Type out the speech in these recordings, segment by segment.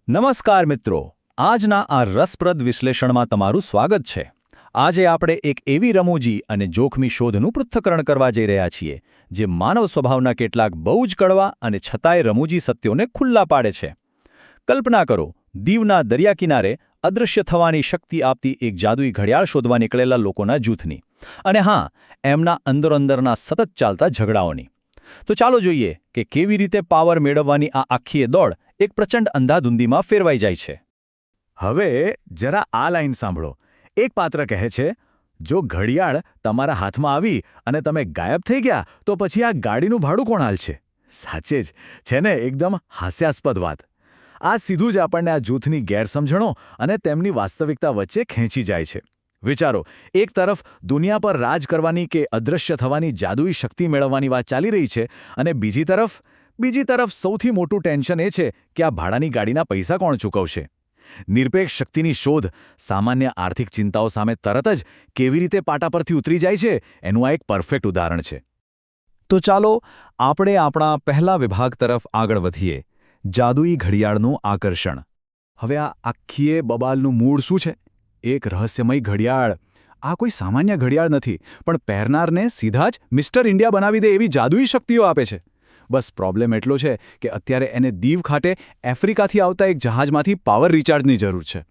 નમસ્કાર મિત્રો, આજના આ રસપ્રદ વિશ્લેષણમાં તમારું સ્વાગત છે. આજે આપણે એક એવી રમૂજી અને જોખમી શોધનું પૃથ્થકરણ કરવા જઈ રહ્યા છીએ, જે માનવ સ્વભાવના કેટલાક બહુ જ કડવા અને છતાંય રમૂજી સત્યોને ખુલ્લા પાડે છે. કલ્પના કરો, દીવના દરિયાકિનારે અદૃશ્ય થવાની શક્તિ આપતી એક જાદુઈ ઘડિયાળ શોધવા નીકળેલા લોકોના જૂથની. અને હા, એમના અંદરોઅંદરના સતત ચાલતા ઝઘડાઓની. તો ચાલો જોઈએ કે કેવી રીતે પાવર મેળવવાની આ આખી દોડ એક પ્રચંડ અંધાધૂંધીમાં ફેરવાઈ જાય છે. હવે જરા આ લાઈન સાંભળો. એક પાત્ર કહે છે, જો ઘડિયાળ તમારા હાથમાં આવી અને તમે ગાયબ થઈ ગયા તો પછી આ ગાડીનું ભાડું કોણ હાલશે? સાચે જ છે ને, એકદમ હાસ્યાસ્પદ વાત. આ સીધું જ આપણને આ જૂથની ગેરસમજણો અને તેમની વાસ્તવિકતા વચ્ચે ખેંચી જાય છે. વિચારો, એક તરફ દુનિયા પર રાજ કરવાની કે અદૃશ્ય થવાની જાદુઈ શક્તિ મેળવવાની વાત ચાલી રહી છે, અને બીજી તરફ સૌથી મોટું ટેન્શન એ છે કે આ ભાડાની ગાડીના પૈસા કોણ ચૂકવશે? નિરપેક્ષ શક્તિની શોધ સામાન્ય આર્થિક ચિંતાઓ સામે તરત જ કેવી રીતે પાટા પરથી ઉતરી જાય છે, એનું આ એક પરફેક્ટ ઉદાહરણ છે. તો ચાલો આપણે આપણા પહેલા વિભાગ તરફ આગળ વધીએ, જાદુઈ ઘડિયાળનું આકર્ષણ. હવે આ આખીએ બબાલનું મૂળ શું છે? એક રહસ્યમય ઘડિયાળ. આ કોઈ સામાન્ય ઘડિયાળ નથી, પણ પહેરનારને સીધા જ મિસ્ટર ઇન્ડિયા બનાવી દે એવી જાદુઈ શક્તિઓ આપે છે. બસ પ્રોબ્લેમ એટલો છે કે અત્યારે એને દીવ ખાતે આફ્રિકાથી આવતા એક જહાજમાંથી પાવર રિચાર્જની જરૂર છે.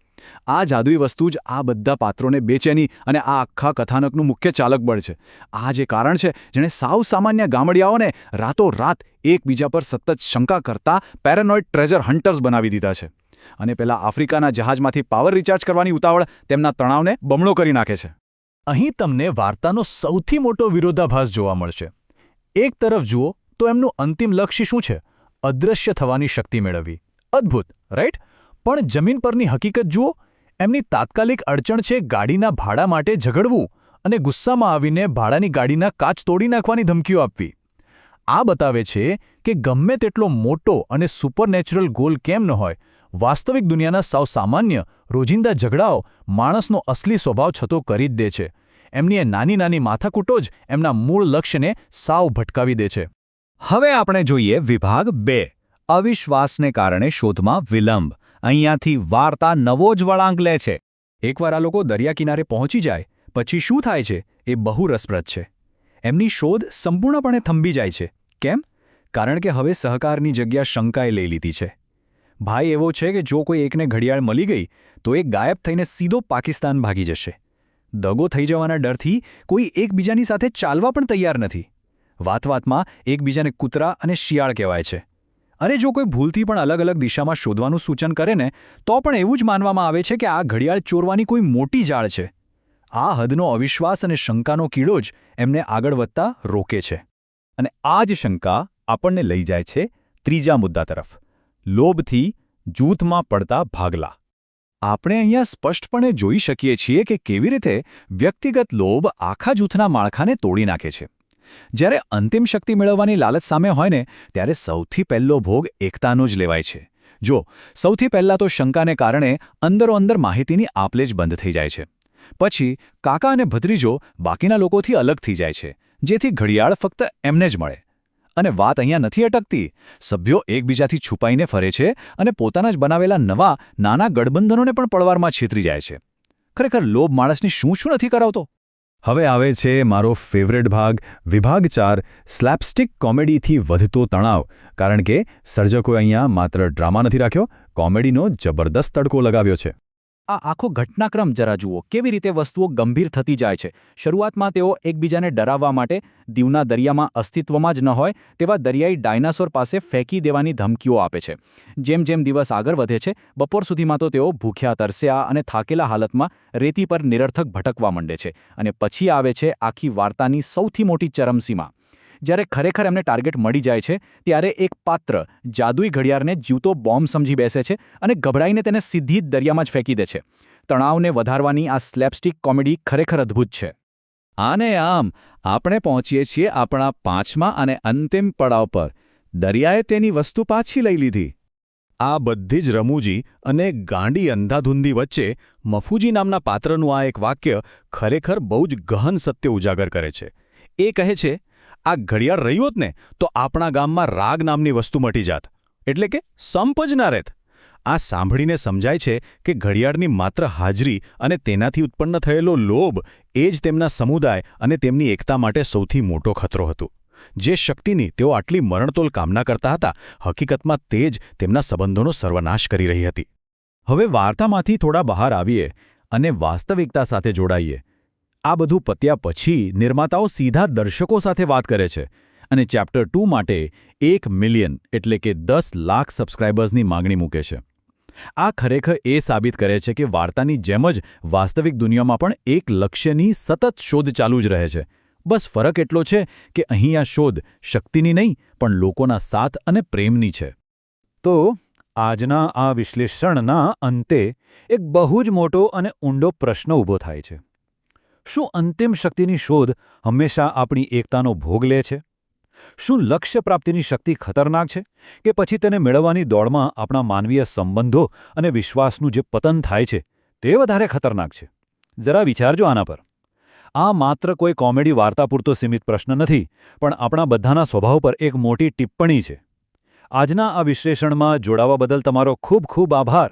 આ જાદુઈ વસ્તુ જ આ બધા પાત્રોને બેચેની અને આ આખા કથાનકનું મુખ્ય ચાલક બળ છે. આ જે કારણ છે જેણે સાવ સામાન્ય ગામડિયાઓને રાતોરાત એકબીજા પર સતત શંકા કરતા પેરાનોઇડ ટ્રેઝર હન્ટર્સ બનાવી દીધા છે. અને પેલા આફ્રિકાના જહાજમાંથી પાવર રિચાર્જ કરવાની ઉતાવળ તેમના તણાવને બમણો કરી નાખે છે. અહીં તમને વાર્તાનો સૌથી મોટો વિરોધાભાસ જોવા મળશે. એક તરફ જુઓ તો એમનું અંતિમ લક્ષ્ય શું છે? અદૃશ્ય થવાની શક્તિ મેળવવી. અદ્ભુત, રાઈટ? પણ જમીન પરની હકીકત જુઓ. એમની તાત્કાલિક અડચણ છે ગાડીના ભાડા માટે ઝઘડવું અને ગુસ્સામાં આવીને ભાડાની ગાડીના કાચ તોડી નાખવાની ધમકીઓ આપવી. આ બતાવે છે કે ગમે તેટલો મોટો અને સુપરનેચરલ ગોલ કેમ ન હોય, વાસ્તવિક દુનિયાના સાવ સામાન્ય રોજિંદા ઝઘડાઓ માણસનો અસલી સ્વભાવ છતો કરી જ દે છે. એમની એ નાની નાની માથાકૂટો જ એમના મૂળ લક્ષ્યને સાવ ભટકાવી દે છે. હવે આપણે જોઈએ વિભાગ 2, અવિશ્વાસને કારણે શોધમાં વિલંબ. અહીંયાથી વાર્તા નવો જ વળાંક લે છે. એકવાર આ લોકો દરિયા કિનારે પહોંચી જાય પછી શું થાય છે એ બહુ રસપ્રદ છે. એમની શોધ સંપૂર્ણપણે થંભી જાય છે. કેમ? કારણ કે હવે સહકારની જગ્યા શંકાએ લઈ લીધી છે. ભાઈ એવો છે કે જો કોઈ એકને ઘડિયાળ મળી ગઈ તો એ ગાયબ થઈને સીધો પાકિસ્તાન ભાગી જશે. દગો થઈ જવાના ડરથી કોઈ એકબીજાની સાથે ચાલવા પણ તૈયાર નથી. વાતમાં એકબીજાને કૂતરા અને શિયાળ કહેવાય છે. અને જો કોઈ ભૂલથી પણ અલગ અલગ દિશામાં શોધવાનું સૂચન કરે ને તો પણ એવું જ માનવામાં આવે છે કે આ ઘડિયાળ ચોરવાની કોઈ મોટી જાળ છે. આ હદનો અવિશ્વાસ અને શંકાનો કીડો જ એમને આગળ વધતા રોકે છે. અને આ જ શંકા આપણને લઈ જાય છે ત્રીજા મુદ્દા તરફ, લોભથી જૂથમાં પડતા ભાગલા. આપણે અહીંયા સ્પષ્ટપણે જોઈ શકીએ છીએ કે કેવી રીતે વ્યક્તિગત લોભ આખા જૂથના માળખાને તોડી નાખે છે. જ્યારે અંતિમ શક્તિ મેળવવાની લાલચ સામે હોય ને ત્યારે સૌથી પહેલો ભોગ એકતાનો જ લેવાય છે. જો સૌથી પહેલાં તો શંકાને કારણે અંદરોઅંદર માહિતીની આપલે જ બંધ થઈ જાય છે. પછી કાકા અને ભત્રીજો બાકીના લોકોથી અલગ થઈ જાય છે, જેથી ઘડિયાળ ફક્ત એમને જ મળે. અને વાત અહીંયા નથી અટકતી. સભ્યો એકબીજાથી છુપાઈને ફરે છે અને પોતાના જ બનાવેલા નવા નાના ગઠબંધનોને પણ પળવારમાં છેતરી જાય છે. ખરેખર લોભ માણસની શું નથી કરાવતો. હવે આવે છે મારો ફેવરેટ ભાગ, વિભાગ 4, સ્લેપસ્ટિક કોમેડીથી વધતો તણાવ. કારણ કે સર્જકોએ અહીંયા માત્ર ડ્રામા નથી રાખ્યો, કોમેડીનો જબરદસ્ત તડકો લગાવ્યો છે. આ આખો ઘટનાક્રમ જરા જુઓ, કેવી રીતે વસ્તુઓ ગંભીર થતી જાય છે. શરૂઆતમાં તેઓ એકબીજાને ડરાવવા માટે દીવના દરિયામાં અસ્તિત્વમાં જ ન હોય તેવા દરિયાઈ ડાયનાસોર પાસે ફેંકી દેવાની ધમકીઓ આપે છે. જેમ જેમ દિવસ આગળ વધે છે, બપોર સુધીમાં તો તેઓ ભૂખ્યા, તરસ્યા અને થાકેલા હાલતમાં રેતી પર નિરર્થક ભટકવા માંડે છે. અને પછી આવે છે આખી વાર્તાની સૌથી મોટી ચરમસીમા. જ્યારે ખરેખર એમને ટાર્ગેટ મળી જાય છે ત્યારે એક પાત્ર જાદુઈ ઘડિયાળને જીવતો બોમ્બ સમજી બેસે છે અને ગભરાઈને તેને સીધી જ દરિયામાં જ ફેંકી દે છે. તણાવને વધારવાની આ સ્લેપસ્ટિક કોમેડી ખરેખર અદ્ભુત છે. આને આમ આપણે પહોંચીએ છીએ આપણા 5મા અને અંતિમ પડાવ પર. દરિયાએ તેની વસ્તુ પાછી લઈ લીધી. આ બધી જ રમૂજી અને ગાંડી અંધાધૂંધી વચ્ચે મફુજી નામના પાત્રનું આ એક વાક્ય ખરેખર બહુ જ ગહન સત્ય ઉજાગર કરે છે. એ કહે છે, આ ઘડિયાળ રહી હોત ને તો આપણા ગામમાં રાગ નામની વસ્તુ મટી જાત. એટલે કે સંપ જ ના રહેત. આ સાંભળીને સમજાય છે કે ઘડિયાળની માત્ર હાજરી અને તેનાથી ઉત્પન્ન થયેલો લોભ એ જ તેમના સમુદાય અને તેમની એકતા માટે સૌથી મોટો ખતરો હતો. જે શક્તિની તેઓ આટલી મરણતોલ કામના કરતા હતા, હકીકતમાં તે જ તેમના સંબંધોનો સર્વનાશ કરી રહી હતી. હવે વાર્તામાંથી થોડા બહાર આવીએ અને વાસ્તવિકતા સાથે જોડાઈએ. આ બધું પત્યા પછી નિર્માતાઓ સીધા દર્શકો સાથે વાત કરે છે અને ચેપ્ટર 2 માટે 1 મિલિયન એટલે કે 10 લાખ સબસ્ક્રાઇબર્સની માંગણી મૂકે છે. આ ખરેખર એ સાબિત કરે છે કે વાર્તાની જેમ જ વાસ્તવિક દુનિયામાં પણ એક લક્ષ્યની સતત શોધ ચાલુ જ રહે છે. બસ ફરક એટલો છે કે અહીં આ શોધ શક્તિની નહીં પણ લોકોના સાથ અને પ્રેમની છે. તો આજના આ વિશ્લેષણના અંતે એક બહુ જ મોટો અને ઊંડો પ્રશ્ન ઊભો થાય છે. શું અંતિમ શક્તિની શોધ હંમેશા આપણી એકતાનો ભોગ લે છે? શું લક્ષ્ય પ્રાપ્તિની શક્તિ ખતરનાક છે કે પછી તેને મેળવવાની દોડમાં આપણા માનવીય સંબંધો અને વિશ્વાસનું જે પતન થાય છે તે વધારે ખતરનાક છે? જરા વિચારજો આના પર. આ માત્ર કોઈ કોમેડી વાર્તા પૂરતો સીમિત પ્રશ્ન નથી, પણ આપણા બધાના સ્વભાવ પર એક મોટી ટિપ્પણી છે. આજના આ વિશ્લેષણમાં જોડાવા બદલ તમારો ખૂબ ખૂબ આભાર.